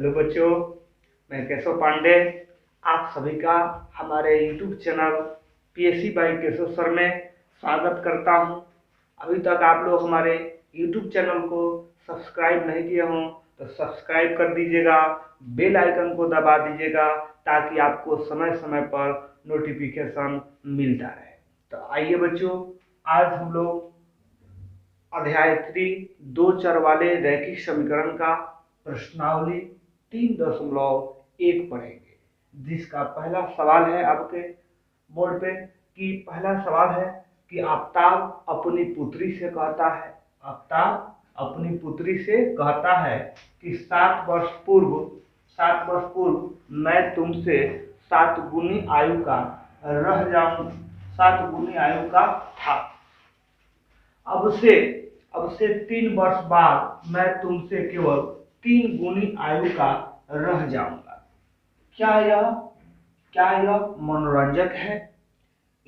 Hello बच्चों, मैं केशव पांडे आप सभी का हमारे YouTube channel PSC by Keshav sir में स्वागत करता हूं। अभी तक आप लोग हमारे YouTube चैनल को सब्सक्राइब नहीं किए हों तो सब्सक्राइब कर दीजिएगा, बेल आइकन को दबा दीजिएगा ताकि आपको समय समय पर नोटिफिकेशन मिलता रहे। तो आइए बच्चों, आज हम लोग अध्याय 3 दो चर वाले रैखिक समीकरण का प्रश्नावली 3.1 पढ़ेंगे, जिसका पहला सवाल है आपके बोर्ड पे कि पहला सवाल है कि आफ्ताब अपनी पुत्री से कहता है, आफ्ताब अपनी पुत्री से कहता है कि 7 वर्ष पूर्व मैं तुमसे 7 गुनी आयु का रह जाऊं, 7 गुनी आयु का था। अब से 3 वर्ष बाद मैं तुमसे केवल 3 गुनी आयु का रह जाऊंगा। क्या यह मनोरंजक है?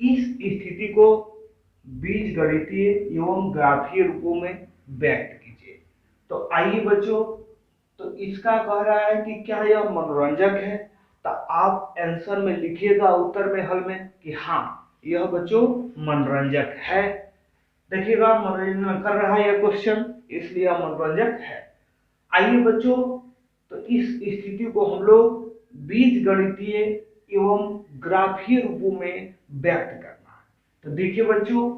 इस स्थिति को बीजगणितीय एवं ग्राफीय रूपों में व्यक्त कीजिए। तो आइए बच्चों, तो इसका कह रहा है कि क्या यह मनोरंजक है, तो आप आंसर में लिखिएगा उत्तर में हल में कि हाँ यह बच्चों मनोरंजक है। देखिएगा मनोरंजन कर रहा है यह क्वेश्चन, इसलिए मनोरंजक है। आइए बच्चों, तो इस स्थिति को हम लोग बीजगणितीय एवं ग्राफीय रूपों में व्यक्त करना है। तो देखिए बच्चों,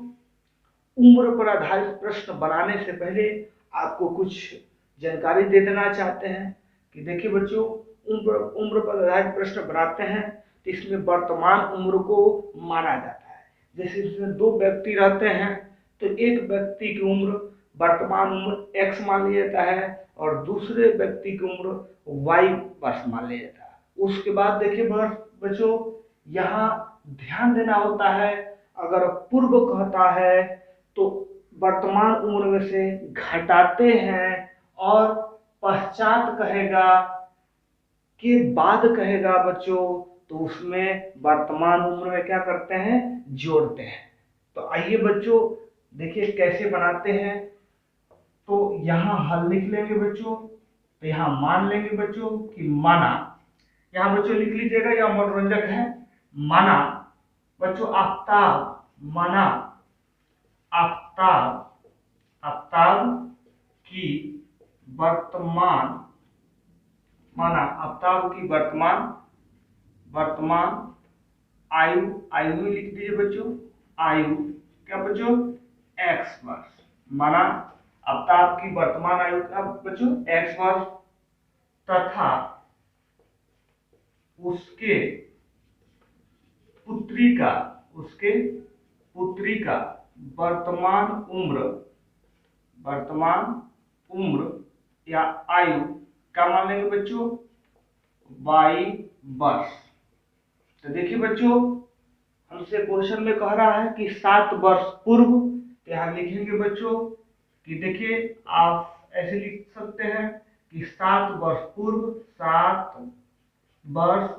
उम्र पर आधारित प्रश्न बनाने से पहले आपको कुछ जानकारी दे देना चाहते हैं कि देखिए बच्चों, उम्र पर आधारित प्रश्न बनाते हैं तो इसमें वर्तमान उम्र को माना जाता है। जैसे इसमें 2 व्यक्ति रहते हैं तो एक व्यक्ति की उम्र वर्तमान उम्र x मान लिया जाता है और दूसरे व्यक्ति की उम्र y वर्ष मान लिया जाता है। उसके बाद देखिए बच्चों, यहाँ ध्यान देना होता है, अगर पूर्व कहता है तो वर्तमान उम्र में से घटाते हैं और पश्चात कहेगा के बाद कहेगा बच्चों तो उसमें वर्तमान उम्र में क्या करते हैं, जोड़ते हैं। तो आइए बच्चों देखिए कैसे बनाते हैं। तो यहाँ हल लिख लेंगे बच्चों, तो यहाँ मान लेंगे बच्चों कि माना, यहाँ बच्चों लिख लीजिएगा यह मनोरंजक है। माना बच्चों आफ्ताब की वर्तमान आयु में लिख दीजिए बच्चों, आयु क्या बच्चों x वर्ष। माना आफ्ताब की वर्तमान आयु क्या बच्चों x वर्ष तथा उसके पुत्री का वर्तमान उम्र या आयु क्या मान लेंगे बच्चों y वर्ष। तो देखिए बच्चों, हमसे क्वेश्चन में कह रहा है कि 7 वर्ष पूर्व, तो यहाँ लिखेंगे बच्चों कि देखिए आप ऐसे लिख सकते हैं कि 7 वर्ष पूर्व, 7 वर्ष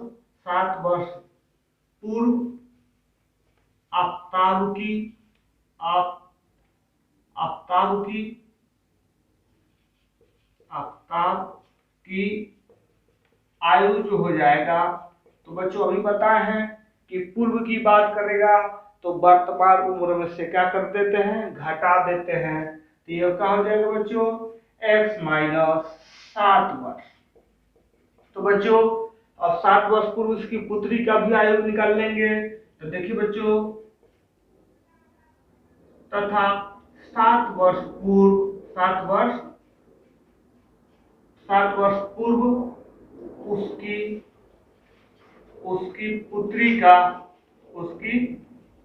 पूर्व आफ्ताब की आयु जो हो जाएगा, तो बच्चों अभी पता है कि पूर्व की बात करेगा तो वर्तमान उम्र में से क्या कर देते हैं, घटा देते हैं। तो यह क्या हो जाएगा बच्चों x माइनस 7 वर्ष। तो बच्चों अब 7 वर्ष पूर्व इसकी पुत्री का भी आयु निकाल लेंगे। तो देखिए बच्चों, तथा 7 वर्ष पूर्व उसकी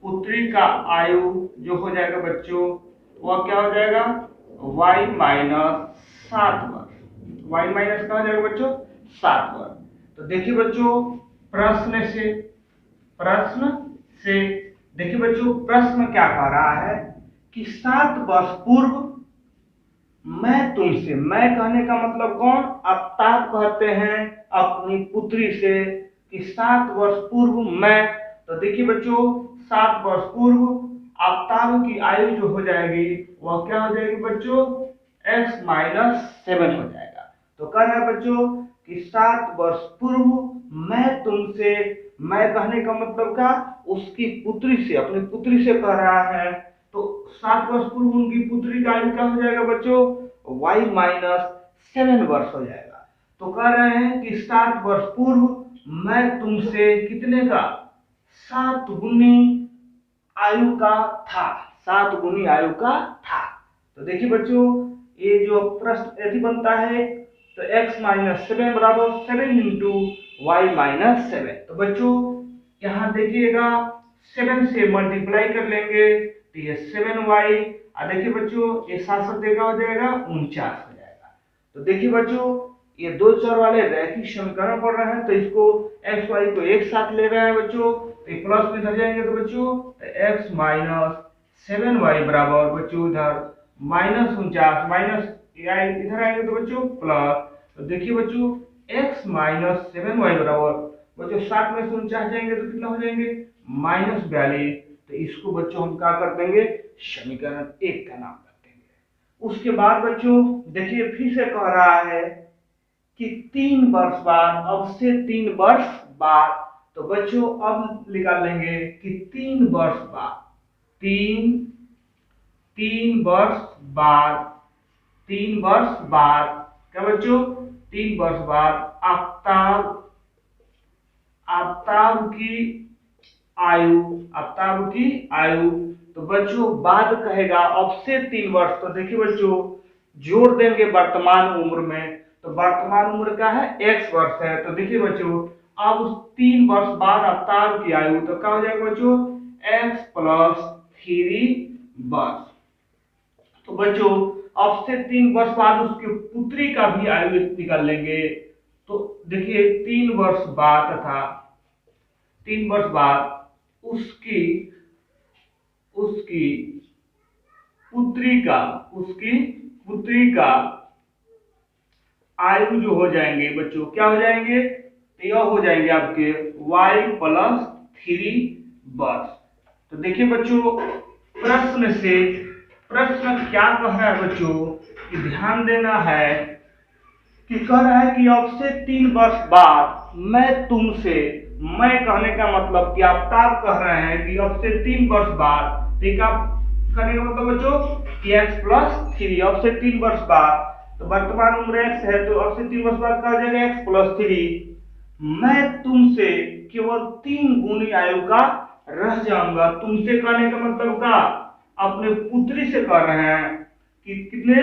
पुत्री का आयु जो हो जाएगा बच्चों वह क्या हो जाएगा y माइनस 7 वर्ष। y माइनस क्या हो जाएगा बच्चों 7 वर्ष। तो देखिए बच्चों प्रश्न से देखिए बच्चों प्रश्न क्या कह रहा है कि 7 वर्ष पूर्व मैं तुमसे, मैं कहने का मतलब कौन, आफ्ताब कहते हैं अपनी पुत्री से कि 7 वर्ष पूर्व मैं। तो देखिए बच्चों 7 वर्ष पूर्व आफ्ताब की आयु जो हो जाएगी वह क्या हो जाएगी बच्चों x माइनस 7 हो जाएगा। तो कह रहा है बच्चों कि 7 वर्ष पूर्व मैं तुमसे, मैं कहने का मतलब क्या, उसकी पुत्री से, अपनी पुत्री से कह रहा है। तो 7 वर्ष पूर्व उनकी पुत्री का आयु क्या हो जाएगा बच्चों, y माइनस 7 वर्ष हो जाएगा। तो कह रहे हैं कि 7 वर्ष पूर्व मैं तुमसे कितने का, 7 गुनी आयु का था, 7 गुनी आयु का था। तो देखिए बच्चों, ये जो प्रश्न यदि बनता है तो x माइनस 7 बराबर 7 इंटू वाई माइनस 7। तो बच्चों यहाँ देखिएगा 7 से मल्टीप्लाई कर लेंगे तो ये 7y, और देखिए बच्चों ये 7 देगा हो जाएगा 49 हो जाएगा। तो देखिए बच्चों ये दो चर वाले रैखिक समीकरण पढ़ रहे हैं, तो इसको एक्स वाई को एक साथ ले रहे हैं बच्चों, तो ये प्लस में इधर जाएंगे तो बच्चों एक्स माइनस 7y बराबर बच्चों इधर माइनस 49, माइनस इधर आएंगे तो बच्चों प्लस। तो देखिए बच्चों x माइनस 7y बराबर बच्चों 7 में से 49 जाएंगे तो कितना हो जाएंगे माइनस 42। तो इसको बच्चों हम क्या कर देंगे, समीकरण 1 का नाम कर देंगे। उसके बाद बच्चों देखिए फिर से कह रहा है कि 3 वर्ष बाद, अब से 3 वर्ष बाद। तो बच्चों अब निकाल लेंगे कि 3 वर्ष बाद, 3 वर्ष बाद, 3 वर्ष बाद क्या बच्चों, 3 वर्ष बाद आफ्ताब, आफ्ताब की आयु, आफ्ताब की आयु। तो बच्चों बाद कहेगा अब से 3 वर्ष। तो देखिए बच्चों जोड़ देंगे वर्तमान उम्र में, तो वर्तमान उम्र का है x वर्ष है। तो देखिए बच्चों अब 3 वर्ष बाद आफ्ताब की आयु, तो क्या हो जाएगा बच्चों x प्लस 3 वर्ष। तो बच्चों अब से 3 वर्ष बाद उसकी पुत्री का भी आयु निकाल लेंगे। तो देखिए 3 वर्ष बाद तथा 3 वर्ष बाद उसकी उसकी पुत्री का, उसकी पुत्री का आयु जो हो जाएंगे बच्चों क्या हो जाएंगे, यह हो जाएंगे आपके y प्लस 3 वर्ष। तो देखिए बच्चों प्रश्न से, प्रश्न क्या कह रहा है बच्चों कि ध्यान देना है कि कह रहा है कि अब से 3 वर्ष बाद मैं तुमसे, मैं कहने का मतलब कि आफ्ताब कह रहे हैं कि अब से 3 वर्ष बाद, ठीक है कहने का मतलब बच्चों कि x प्लस 3, अब से 3 वर्ष बाद, तो वर्तमान उम्र x है तो अब से 3 वर्ष बाद क्या हो जाएगा x प्लस 3, मैं तुमसे केवल 3 गुनी आयु का रह जाऊंगा। तुमसे कहने का मतलब का अपने पुत्री से कह रहे हैं कि कितने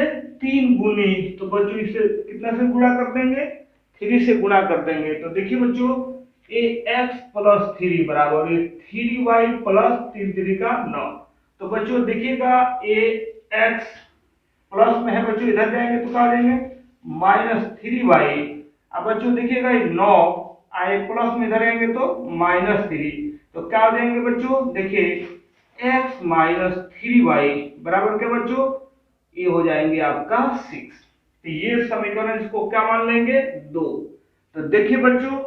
3 गुनी, तो बच्चों इसे कितना से गुणा कर देंगे, 3 से गुणा कर देंगे। तो देखिए बच्चों ये x प्लस 3 बराबर 3y प्लस 3 का 9। तो बच्चों देखिएगा ये x प्लस में है बच्चों, इधर जाएंगे तो क्या हो जाएंगे माइनस 3y। अब बच्चों देखिएगा 9 आए प्लस में इधर आएंगे तो माइनस 3, तो क्या हो जाएंगे बच्चों देखिए x माइनस 3y बराबर क्या बच्चों, ये हो जाएंगे आपका 6। तो ये समीकरण इसको क्या मान लेंगे 2। तो देखिए बच्चों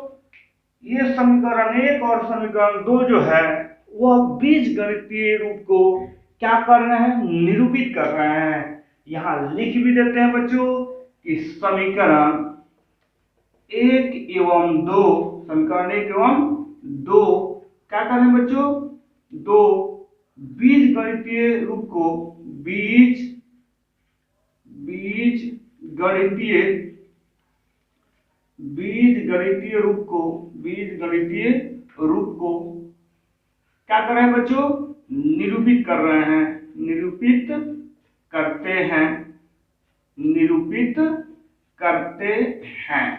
ये समीकरण 1 और समीकरण 2 जो है वह बीज गणितीय रूप को क्या कर रहे हैं, निरूपित कर रहे हैं। यहां लिख भी देते हैं बच्चों कि समीकरण 1 एवं 2, समीकरण 1 एवं 2 क्या कर रहे हैं बच्चों, 2 बीज गणितीय रूप को, बीज गणितीय, बीज गणितीय रूप को, बीज गणितीय रूप को क्या कर रहे हैं बच्चों, निरूपित कर रहे हैं, निरूपित करते हैं, निरूपित करते हैं।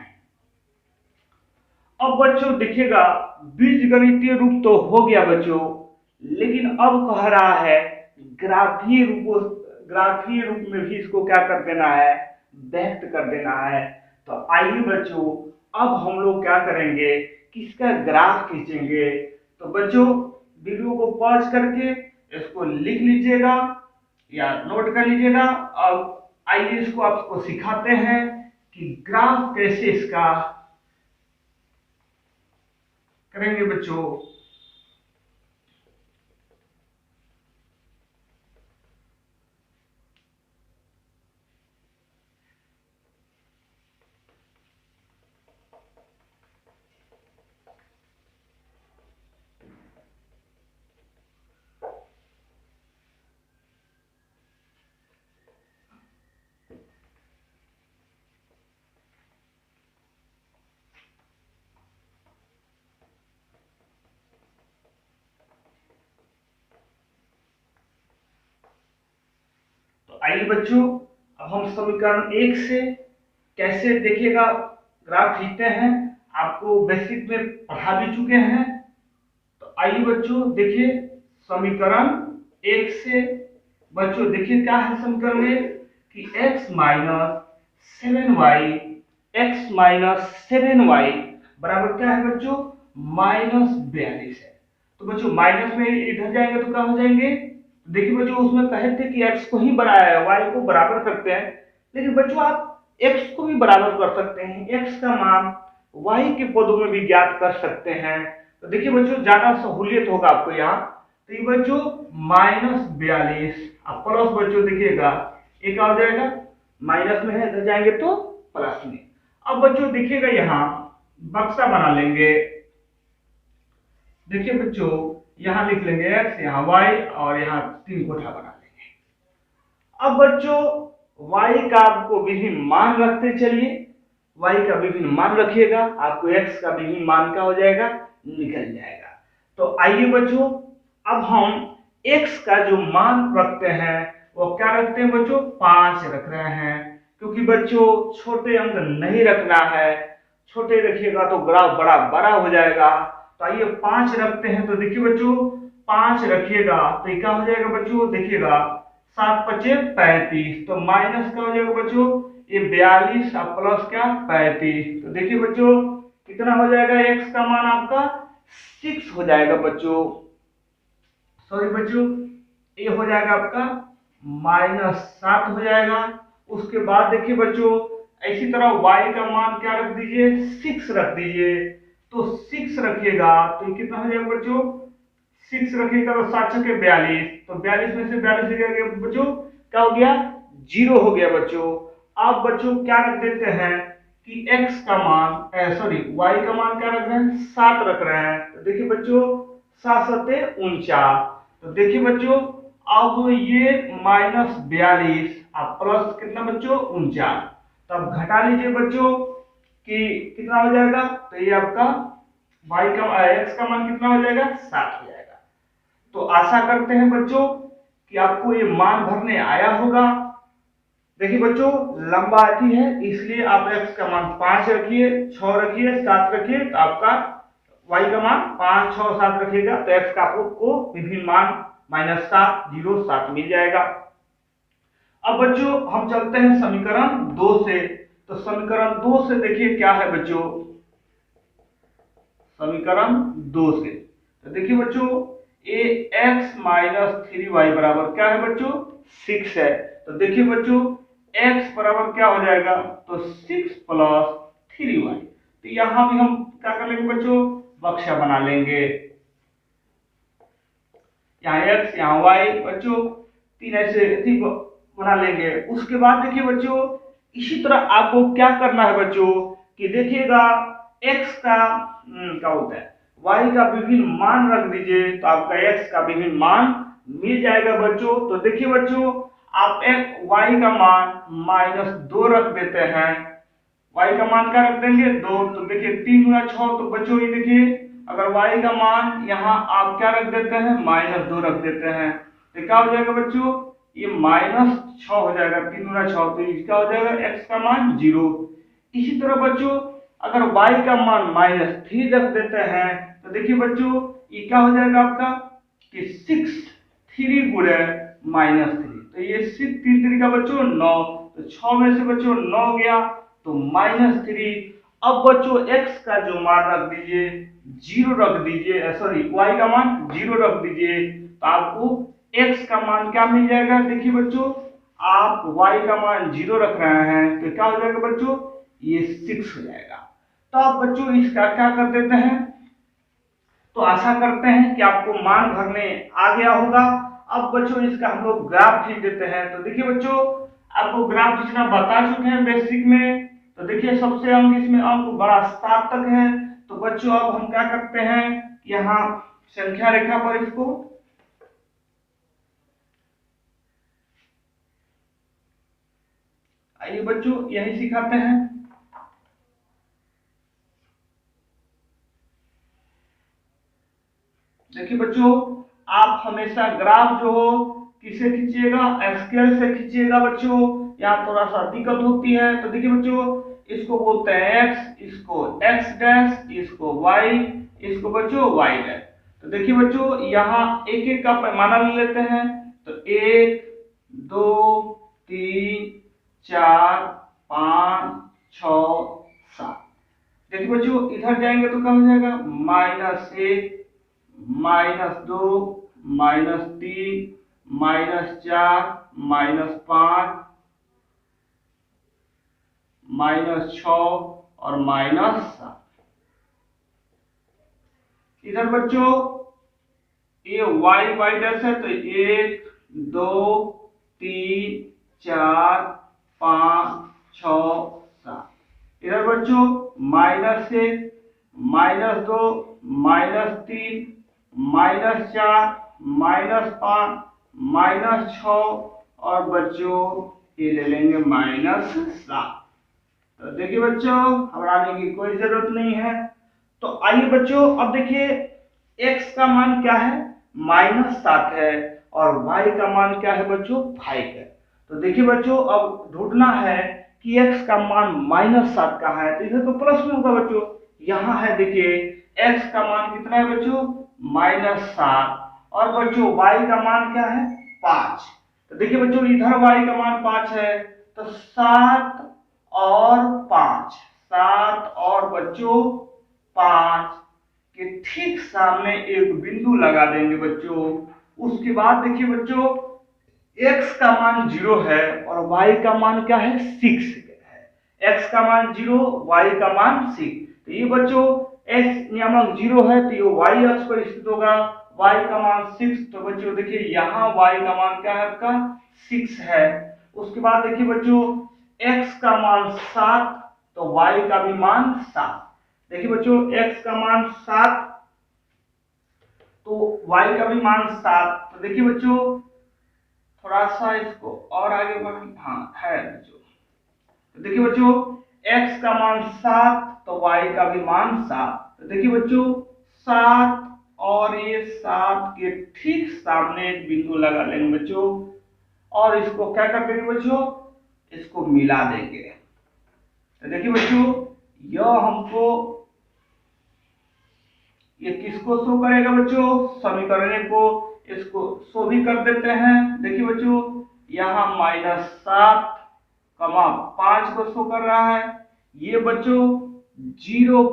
अब बच्चों देखिएगा बीज गणितीय रूप तो हो गया बच्चों, लेकिन अब कह रहा है ग्राफीय रूप, ग्राफीय रूप में भी इसको क्या कर देना है, व्यक्त कर देना है। तो आइए बच्चों अब हम लोग क्या करेंगे कि इसका ग्राफ खींचेंगे। तो बच्चों वीडियो को पॉज करके इसको लिख लीजिएगा या नोट कर लीजिएगा। अब आइए इसको आपको सिखाते हैं कि ग्राफ कैसे इसका करेंगे बच्चों। आइए बच्चों, अब हम समीकरण 1 से कैसे देखिएगा ग्राफ खींचते हैं, आपको बेसिक में पढ़ा भी चुके हैं। तो आइए बच्चों देखिए समीकरण 1 से। बच्चों देखिए क्या है समीकरण में कि x माइनस 7y बराबर क्या है बच्चों, -42 है। तो बच्चों माइनस में इधर जाएंगे तो क्या हो जाएंगे, देखिए बच्चों उसमें कहे थे कि x को ही बनाया है, y को बराबर करते हैं, लेकिन बच्चों आप x को भी बराबर कर सकते हैं, x का मान y के पदों में भी ज्ञात कर सकते हैं। तो देखिए बच्चों ज्यादा सहूलियत होगा आपको यहाँ। तो ये बच्चों -42 अब प्लस बच्चों देखिएगा एक आ जाएगा, माइनस में है इधर जाएंगे तो प्लस में। अब बच्चों देखिएगा यहाँ बक्सा बना लेंगे, देखिए बच्चों यहाँ लिख लेंगे x, यहाँ y और यहाँ 3 कोठा बना लेंगे। अब बच्चों y का आपको विभिन्न मान रखते चलिए, y का विभिन्न मान रखिएगा, आपको x का विभिन्न मान क्या हो जाएगा, निकल जाएगा। तो आइए बच्चों अब हम x का जो मान रखते हैं वो क्या रखते हैं बच्चों, 5 रख रहे हैं, क्योंकि बच्चों छोटे अंक नहीं रखना है, छोटे रखिएगा तो ग्राफ बड़ा बड़ा हो जाएगा। तो आइए 5 रखते हैं। तो देखिए बच्चों 5 रखिएगा तो ये क्या हो जाएगा बच्चों, देखिएगा 7 5 35, तो माइनस क्या हो जाएगा बच्चों, ये 42 और प्लस क्या 35। तो देखिए बच्चों कितना हो जाएगा, x का मान आपका 6 हो जाएगा बच्चों, सॉरी बच्चों ये हो जाएगा आपका -7 हो जाएगा। उसके बाद देखिए बच्चों इसी तरह y का मान क्या रख दीजिए, 6 रख दीजिए। तो 6 रखिएगा तो ये कितना हो जाएगा बच्चों, 6 रखिएगा तो 7 छके 42, तो 42 में से 42 निकल बच्चों क्या हो गया, 0 हो गया बच्चों। अब बच्चों क्या रख देते हैं कि x का मान सॉरी y का मान क्या रख रहे हैं, 7 रख रहे हैं। तो देखिए बच्चों 7 7 49, तो देखिए बच्चों अब ये -42 अब प्लस कितना बच्चों 49, तब घटा लीजिए बच्चों कि कितना हो जाएगा, तो ये आपका y का x का मान कितना हो जाएगा, 7 हो जाएगा। तो आशा करते हैं बच्चों कि आपको ये मान भरने आया होगा। देखिए बच्चों लंबा आती है इसलिए आप x का मान 5 रखिए, 6 रखिए, 7 रखिए, तो आपका y का मान 5 6 7 रखिएगा तो x का आपको विभिन्न मान -7 0 7 मिल जाएगा। अब बच्चों हम चलते हैं समीकरण 2 से। तो समीकरण 2 से देखिए क्या है बच्चों, समीकरण 2 से तो देखिए बच्चों ये x - 3y बराबर क्या है बच्चों, 6 है। तो देखिए बच्चों x बराबर क्या हो जाएगा, तो 6 + 3y। तो यहां भी हम क्या कर लेंगे बच्चों, बक्सा बना लेंगे, यहाँ x यहाँ y बच्चों 3 ऐसे बना लेंगे। उसके बाद देखिए बच्चों इसी तरह आपको क्या करना है बच्चों कि देखिएगा x का क्या होता है, y का विभिन्न मान रख दीजिए तो आपका x का विभिन्न मान मिल जाएगा बच्चों। तो देखिए बच्चों आप y का मान -2 रख देते हैं, y का मान क्या रख देंगे 2, तो देखिए 3 × 6, तो बच्चों ये देखिए अगर y का मान यहाँ आप क्या रख देते हैं, -2 रख देते हैं, तो क्या हो जाएगा बच्चों, ये -6 हो जाएगा, 3 × 6, तो इसका हो जाएगा x का मान 0। इसी तरह बच्चों अगर y का मान -3 रख देते हैं तो देखिए बच्चों ये क्या हो जाएगा आपका कि 6 3 × -3, तो ये 6 3 का बच्चों 9, तो 6 में से बच्चों 9 गया तो -3। अब बच्चों x का जो मान रख दीजिए 0 रख दीजिए, सॉरी y का मान 0 रख दीजिए, तो आपको x का मान क्या मिल जाएगा, देखिए बच्चों आप y का मान 0 रख रहे हैं तो क्या हो जाएगा बच्चों, ये 6 हो जाएगा। तो आप बच्चों इसका क्या कर देते हैं, तो आशा करते हैं कि आपको मान भरने आ गया होगा। अब बच्चों इसका हम लोग ग्राफ खींच देते हैं। तो देखिए बच्चों आपको ग्राफ खींचना बता चुके हैं बेसिक में। तो देखिए सबसे अंक इसमें अंक बड़ा 7 तक है। तो बच्चों अब हम क्या करते हैं, यहाँ संख्या रेखा पर इसको आइए बच्चों यही सिखाते हैं। देखिए बच्चों आप हमेशा ग्राफ जो हो किससे खींचिएगा, स्क्वायर से खींचिएगा बच्चों। यहाँ थोड़ा सा दिक्कत होती है, तो देखिए बच्चों इसको बोलते हैं x, इसको x डैश, इसको y, इसको बच्चों y डैश। तो देखिए बच्चों यहाँ एक एक का पैमाना ले लेते हैं, तो 1 2 3 4 5 6 7। देखिए बच्चों इधर जाएंगे तो क्या हो जाएगा, -1 -2 -3 -4 -5 -6 और -7। इधर बच्चों ये y डैश है, तो 1 2 3 4 5 6 7। इधर बच्चों -1 -2 -3 -4 -5 -6 और बच्चों ये ले लेंगे -7। तो देखिए बच्चों घबराने की कोई जरूरत नहीं है। तो आइए बच्चों अब देखिए x का मान क्या है, -7 है, और y का मान क्या है बच्चों, 5 है। तो देखिए बच्चों अब ढूंढना है कि x का मान -7 का है, तो इधर तो प्लस में होगा बच्चों। यहाँ है देखिए x का मान कितना है बच्चों, -7, और बच्चों y का मान क्या है, 5। तो देखिए बच्चों इधर y का मान 5 है, तो 7 और 5, 7 और बच्चों 5 के ठीक सामने एक बिंदु लगा देंगे बच्चों। उसके बाद देखिए बच्चों x का मान 0 है और y का मान क्या है, 6 है। x का मान 0, y का मान 6। तो ये बच्चों x नियामक 0 है, तो ये y अक्ष पर स्थित होगा, y का मान 6। तो बच्चों देखिए यहाँ y का मान क्या है आपका, 6 है। उसके बाद देखिए बच्चों x का मान 7, तो y का भी मान 7। देखिए बच्चों x का मान 7 तो y का भी मान 7। तो देखिए बच्चों थोड़ा सा इसको और आगे बढ़, हाँ है बच्चों। तो देखिए बच्चों x का मान 7 तो y का भी मान 7। तो देखिए बच्चों 7 और ये 7 के ठीक सामने एक बिंदु लगा लेंगे बच्चों, और इसको क्या कर देंगे बच्चों, इसको मिला देंगे। तो देखिए बच्चों यह हमको ये किसको शो करेगा बच्चों, समीकरण को इसको शो भी कर देते हैं। देखिए बच्चों यहाँ -7, 5 को शो कर रहा है। ये बच्चों 0,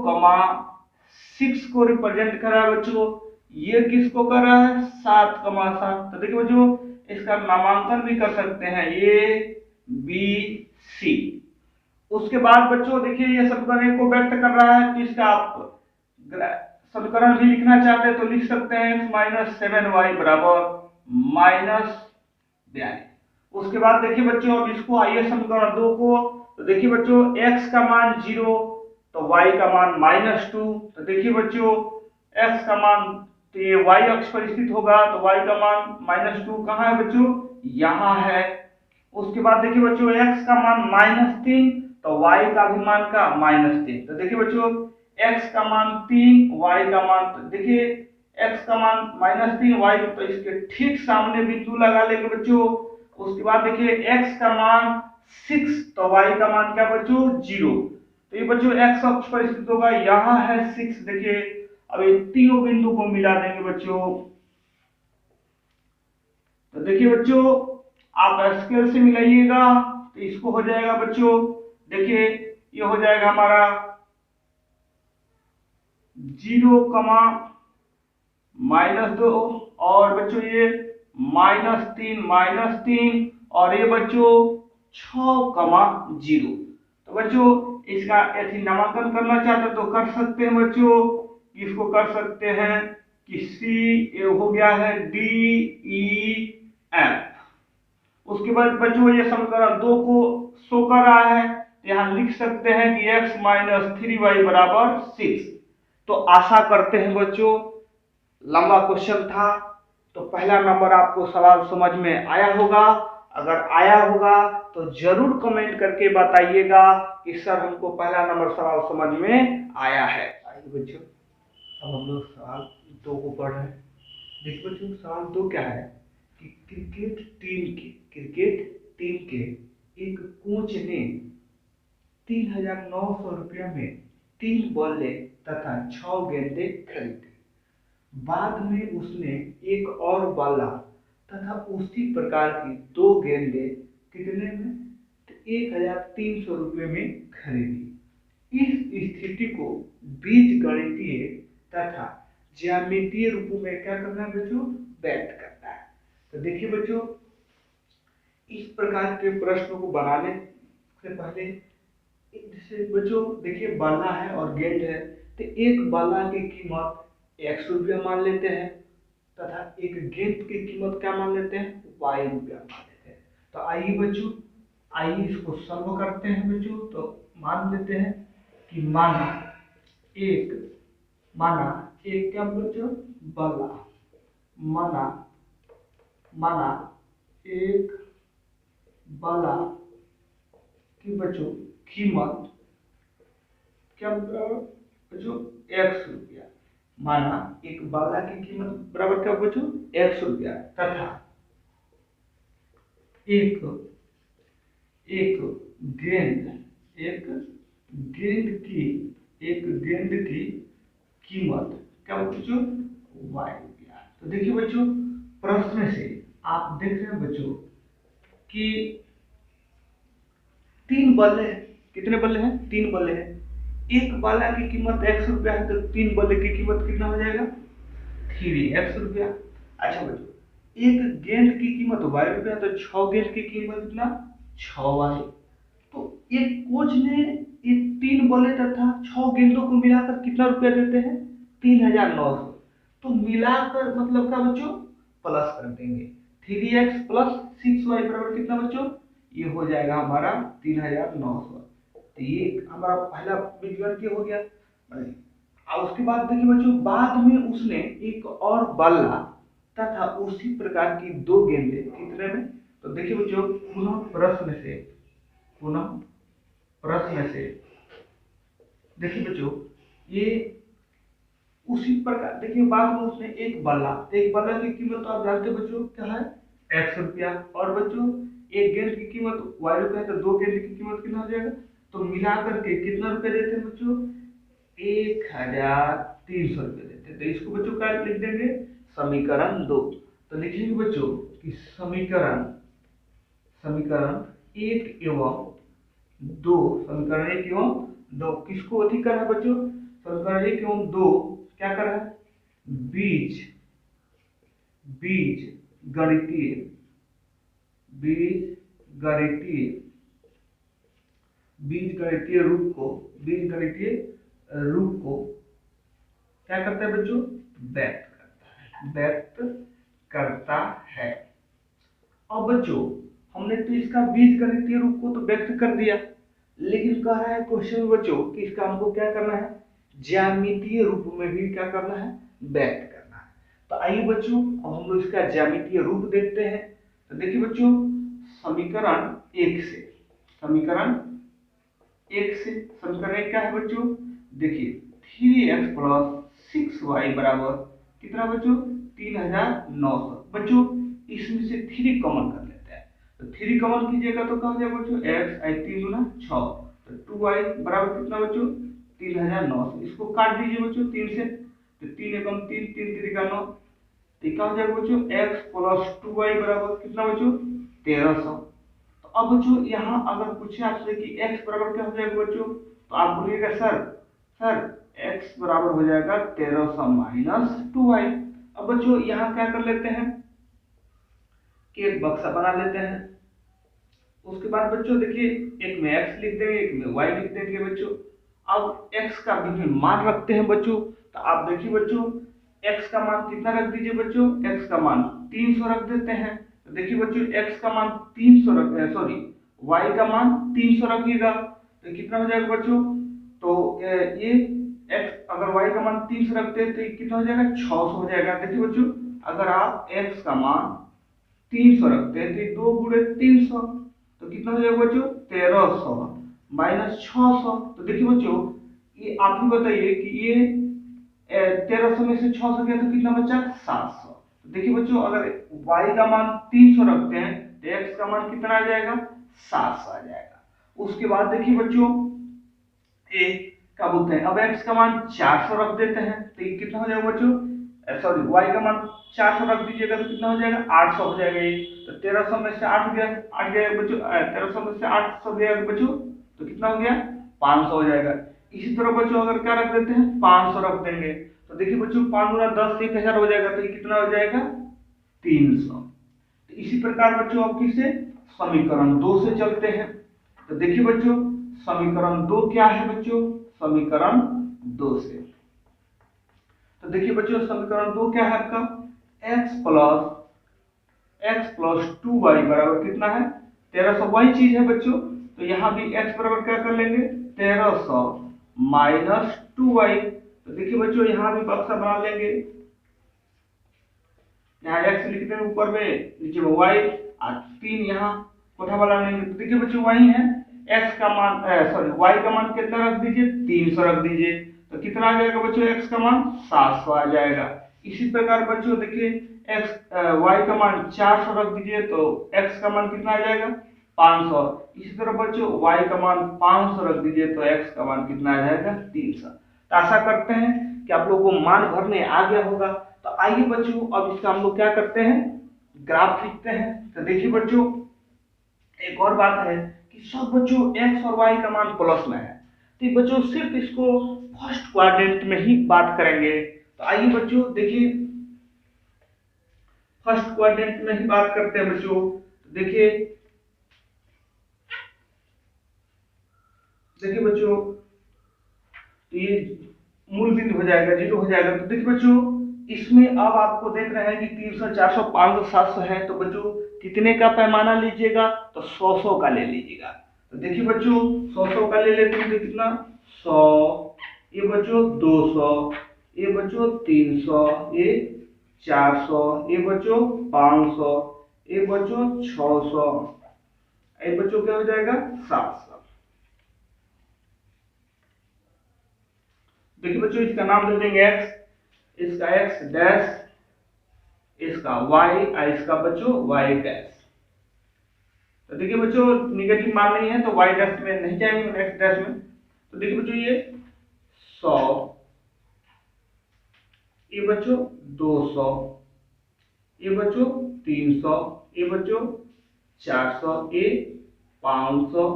6 को रिप्रेजेंट कर रहा है बच्चों। ये किसको कर रहा है, 7, 7। तो देखिए बच्चों इसका नामांकन भी कर सकते हैं, A B C। उसके बाद बच्चों देखिए ये समीकरण को व्यक्त कर रहा है, तो इसका आप समीकरण भी लिखना चाहते हैं तो लिख सकते हैं x - 7y बराबर -42। उसके बाद देखिए बच्चों अब इसको आइए समीकरण 2 को, तो देखिए बच्चों x का मान 0 तो y का मान -2। तो देखिए बच्चों x का मान, तो ये y अक्ष पर स्थित होगा, तो y का मान -2 कहाँ है बच्चों, यहाँ है। उसके बाद देखिए बच्चों x का मान -3 तो y का भी मान का -3। तो देखिए बच्चों x का मान 3, y का मान, तो देखिए x का मान -3, y, तो इसके ठीक सामने बिंदु लगा लेंगे बच्चों। उसके बाद देखिए x का मान 6 तो y का मान क्या बच्चों, 0। तो ये बच्चों x अक्ष पर स्थित होगा, यहाँ है 6। देखिए अब ये तीनों बिंदु को मिला देंगे बच्चों। तो देखिए बच्चों आप स्केल से मिलाइएगा तो इसको हो जाएगा बच्चों, देखिए ये हो जाएगा हमारा 0, -2 और बच्चों ये -3 और ये बच्चों 6, 0। तो बच्चों इसका यदि नामांकन करना चाहते तो कर सकते हैं बच्चों। इसको कर सकते हैं कि C ये हो गया है D E F। उसके बाद बच्चों ये समीकरण 2 को शो कर रहा है, तो यहाँ लिख सकते हैं कि x - 3y बराबर 6। तो आशा करते हैं बच्चों लंबा क्वेश्चन था तो पहला नंबर आपको सवाल समझ में आया होगा। अगर आया होगा तो जरूर कमेंट करके बताइएगा कि सर हमको पहला नंबर सवाल समझ में आया है। आइए बच्चों अब हम लोग सवाल 2 को पढ़ रहे हैं। देखिए बच्चों सवाल 2 क्या है कि क्रिकेट टीम के एक कोच ने 3,900 रुपया में 3 बल्ले तथा 6 गेंदे खरीदे। बाद में उसने एक और बल्ला तथा उसी प्रकार की 2 गेंदे कितने में? 1,300 रुपये में खरीदी। इस स्थिति को बीजगणितीय तथा ज्यामितीय रूपों में क्या करना है बच्चों? व्यक्त करना है। तो देखिए बच्चों, इस प्रकार के प्रश्नों को बनाने से पहले जैसे बच्चों देखिए बाला है और गेंद है, तो एक बाला की कीमत 100 रुपया मान लेते हैं तथा एक गेंद की कीमत क्या मान लेते हैं? Y रुपया मान लेते हैं। तो आइए बच्चों, आइए इसको सॉल्व करते हैं बच्चों। तो मान लेते हैं कि माना एक क्या बच्चों? बाला। माना एक बाला की बच्चों कीमत क्या बच्चों? 100 रुपया। माना एक बाला की कीमत बराबर क्या बच्चों? 100 रुपया तथा एक गेंद की कीमत क्या बच्चों? Y रुपया। तो देखिए बच्चों, प्रश्न से आप देख रहे हैं बच्चों कि 3 बल्ले हैं। कितने बल्ले हैं? 3 बल्ले हैं। एक बाला की कीमत 100 रुपया है, तो 3 बल्ले की कीमत कितना हो जाएगा? 3x रुपया। अच्छा बच्चों, एक गेंद की कीमत Y रुपया, तो 6 गेंद की कीमत कितना? 6y। तो एक कोच ने ये 3 बल्ले तथा 6 गेंदों को मिलाकर कितना रुपया देते हैं? 3,900। तो मिलाकर मतलब क्या बच्चों? प्लस कर देंगे। 3x प्लस 6y बराबर कितना बच्चों? ये हो जाएगा हमारा 3,900। तो ये हमारा पहला बीजगणितीय हो गया। और उसके बाद देखिए बच्चों, बाद में उसने एक और बल्ला तथा उसी प्रकार की 2 गेंदे कितने में? तो देखिए बच्चों, पुनः प्रश्न से देखिए बच्चों, ये उसी प्रकार देखिए, बाद में उसने एक बल्ला की कीमत तो आप जानते हैं बच्चों क्या है? 100 रुपया। और बच्चों एक गेंद की कीमत Y रुपया है, तो 2 गेंद की कीमत कितना हो जाएगा? तो मिला करके कितना रुपए देते हैं बच्चों? 1,300 रुपये देते हैं। तो इसको बच्चों क्या लिख देंगे? समीकरण 2। तो लिखेंगे बच्चों कि समीकरण 1 एवं 2 किसको अधिक करना है बच्चों? समीकरण 1 एवं 2 क्या कर रहा है? बीजगणितीय रूप को क्या करता है बच्चों? व्यक्त करता है। अब बच्चों, हमने तो इसका बीजगणितीय रूप को तो व्यक्त कर दिया, लेकिन कह रहा है क्वेश्चन में बच्चों कि इसका हमको क्या करना है? ज्यामितीय रूप में भी क्या करना है? व्यक्त करना है। तो आइए बच्चों, अब हम लोग इसका ज्यामितीय रूप देखते हैं। तो देखिए बच्चों, समीकरण 1 क्या है बच्चों? देखिए 3x प्लस 6y बराबर कितना बच्चों? 3,900। बच्चों इसमें से 3 कॉमन कर लेते हैं। तो 3 कॉमन कीजिएगा तो क्या हो जाएगा बच्चों? x आई 3 गुना 6, तो 2y बराबर कितना बच्चों? 3,900। इसको काट दीजिए बच्चों 3 से, तो 3 एकम 3, 3 3 का 9। तो क्या हो जाएगा बच्चों? x प्लस 2y बराबर कितना बच्चों? 1,300। तो अब बच्चों यहाँ अगर पूछे आपसे कि x बराबर क्या हो जाएगा बच्चों, तो आप बोलिएगा सर x बराबर हो जाएगा 1,300 माइनस 2y। अब बच्चों यहाँ क्या कर लेते हैं कि एक बक्सा बना लेते हैं। उसके बाद बच्चों देखिए, एक में x लिख देंगे, एक में y लिख देंगे बच्चों। अब x का विभिन्न मान रखते हैं बच्चों। तो आप देखिए बच्चों, x का मान कितना रख दीजिए बच्चों? x का मान 300 रख देते हैं। तो देखिए बच्चों, x का मान 300 y का मान 300 रखिएगा, तो कितना हो जाएगा बच्चों? तो ये x अगर y का मान 300 रखते हैं तो ये कितना हो जाएगा? 600 हो जाएगा। देखिए बच्चों, अगर आप x का मान 300 रखते हैं तो 2 गुणे 300, तो कितना हो जाएगा बच्चों? 1,300 माइनस 600। तो देखिए बच्चों, ये आप ही बताइए कि ये 1,300 में से 600 गया तो कितना बचा? 700। तो देखिए बच्चों, अगर y का मान 300 रखते हैं तो x का मान कितना आ जाएगा, 700 आ जाएगा। उसके बाद देखिए बच्चों, ए क्या बोलते हैं, अब x का मान 400 रख देते हैं तो ये कितना हो जाएगा बच्चों, सॉरी y का मान 400 रख दीजिएगा तो कितना हो जाएगा, 800 हो जाएगा। ये तो 1300 में से 8 गया, 8 गया बच्चों, 1300 में से 800 गया बच्चों तो कितना हो गया, 500 हो जाएगा। इसी तरह बच्चों अगर क्या रख देते हैं, 500 रख देंगे तो देखिए बच्चों 5 गुना 10 1000 हो जाएगा, तो ये कितना हो जाएगा, 300। तो इसी प्रकार बच्चों अब किससे, समीकरण 2 से चलते हैं। तो देखिए बच्चों समीकरण 2 क्या है बच्चों, समीकरण 2 से, तो देखिए बच्चों समीकरण 2 क्या है आपका, x प्लस 2y बराबर कितना है, 1300। वही चीज है बच्चों, तो यहाँ भी x बराबर क्या कर लेंगे, 1300 माइनस 2y। तो देखिए बच्चों यहाँ भी बक्सा बना लेंगे, यहाँ x लिख देंगे ऊपर में, नीचे में y, और 3 यहाँ कोठा वाला लेंगे। तो देखिए बच्चों वही है, x का मान सॉरी y का मान कितना रख दीजिए, 300 रख दीजिए, तो कितना आ जाएगा बच्चों, x का मान 700 आ जाएगा। इसी प्रकार बच्चों देखिए y का मान 400 रख दीजिए तो x का मान कितना आ जाएगा, 500। इसी तरह बच्चों y का मान 500 रख दीजिए तो x का मान कितना आ जाएगा, 300। तो आशा करते हैं कि आप लोगों को मान भरने आ गया होगा। तो आइए बच्चों अब इसका हम लोग क्या करते हैं, ग्राफ लिखते हैं। तो देखिए बच्चों एक और बात है कि सब बच्चों x और y का मान प्लस में है, तो बच्चों सिर्फ इसको फर्स्ट क्वाड्रेंट में ही बात करेंगे। तो आइए बच्चों देखिए फर्स्ट क्वाड्रेंट में ही बात करते हैं बच्चों। तो देखिए बच्चों तो ये मूल बिंदु हो जाएगा, 0 हो जाएगा। तो देखिए बच्चों इसमें अब आपको देख रहे हैं कि 300 400 500 700 है, तो बच्चों कितने का पैमाना लीजिएगा, तो 100 का ले लीजिएगा। तो देखिए बच्चों 100 का ले लेते हैं तो कितना, 100, ये बच्चों 200, ये बच्चों 300, ये 400, ये बच्चों 500, ये बच्चों 600, ये बच्चों क्या हो जाएगा, 700। देखिए बच्चों इसका नाम दे देंगे x, इसका x डैश, इसका y और इसका बच्चों y डैश। तो देखिए बच्चों निगेटिव मान नहीं है तो y डैश में नहीं जाएंगे, x डैश में। तो देखिए बच्चों ये 100, ये बच्चों 200, ये बच्चों 300, ये बच्चों 400, ये 500,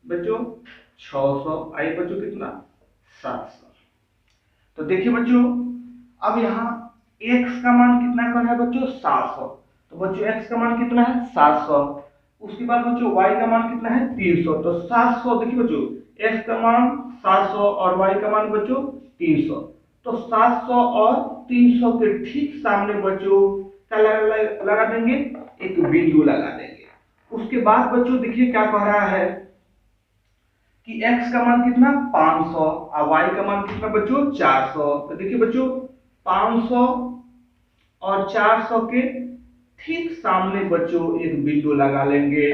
बच्चों 600, आई बच्चों कितना, 700। तो देखिए बच्चों अब यहाँ x का मान कितना कर है बच्चों, 700। तो बच्चों x का मान कितना है, 700। उसके बाद बच्चों y का मान कितना है, 300। तो 700 देखिए बच्चों x का मान 700 और y का मान बच्चों 300। तो 700 और 300 के ठीक सामने बच्चों क्या लगा देंगे, एक बिंदु लगा देंगे। उसके बाद बच्चों देखिए क्या कह रहा है कि x का मान कितना, 500 और y का मान कितना बच्चों, 400। तो देखिए बच्चों 500 और 400 के ठीक सामने बच्चों एक बिंदु लगा लेंगे।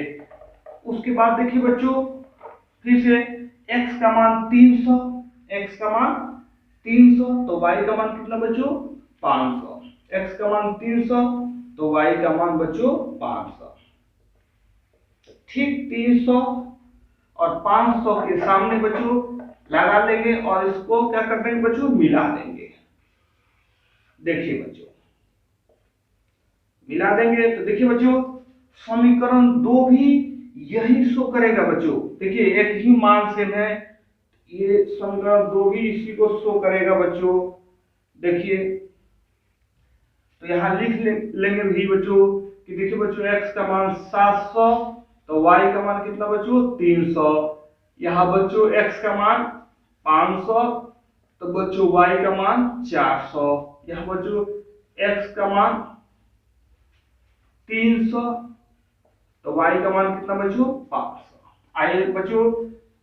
उसके बाद देखिए बच्चों फिर से x का मान 300, x का मान 300 तो y का मान कितना बच्चों, 500, x का मान 300 तो y का मान बच्चों 500। ठीक 300 और 500 के सामने बच्चों लगा लेंगे और इसको क्या कर देंगे बच्चों, मिला देंगे। देखिए बच्चों मिला देंगे तो देखिए बच्चों समीकरण 2 भी यही शो करेगा बच्चों। देखिए एक ही मान सेम है, ये समीकरण 2 भी इसी को शो करेगा बच्चों। देखिए तो यहाँ लिख लेंगे भी बच्चों कि देखिए बच्चों x का मान 700 तो y का मान कितना बच्चों, 300। यहाँ बच्चों x का मान 500 तो बच्चों y का मान 400। यहाँ बच्चों x का मान 300 तो y का मान कितना बच्चों, 500। आइए बच्चों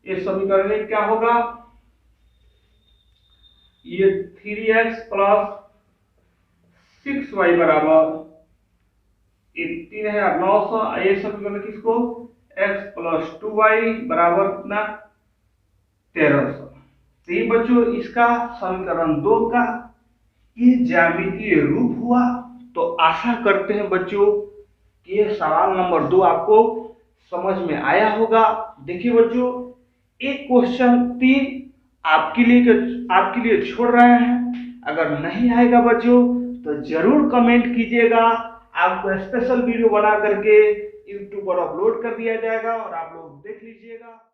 ये समीकरण में क्या होगा, ये 3x प्लस 6y बराबर, ये 3 है 900। ये समीकरण किसको, x प्लस 2y बराबर कितना, 1300। तो ये बच्चों इसका समीकरण 2 का ये ज्यामितीय रूप हुआ। तो आशा करते हैं बच्चों कि ये सवाल नंबर 2 आपको समझ में आया होगा। देखिए बच्चों, एक क्वेश्चन 3 आपके लिए छोड़ रहे हैं। अगर नहीं आएगा बच्चों तो जरूर कमेंट कीजिएगा, आपको स्पेशल वीडियो बना करके यूट्यूब पर अपलोड कर दिया जाएगा और आप लोग देख लीजिएगा।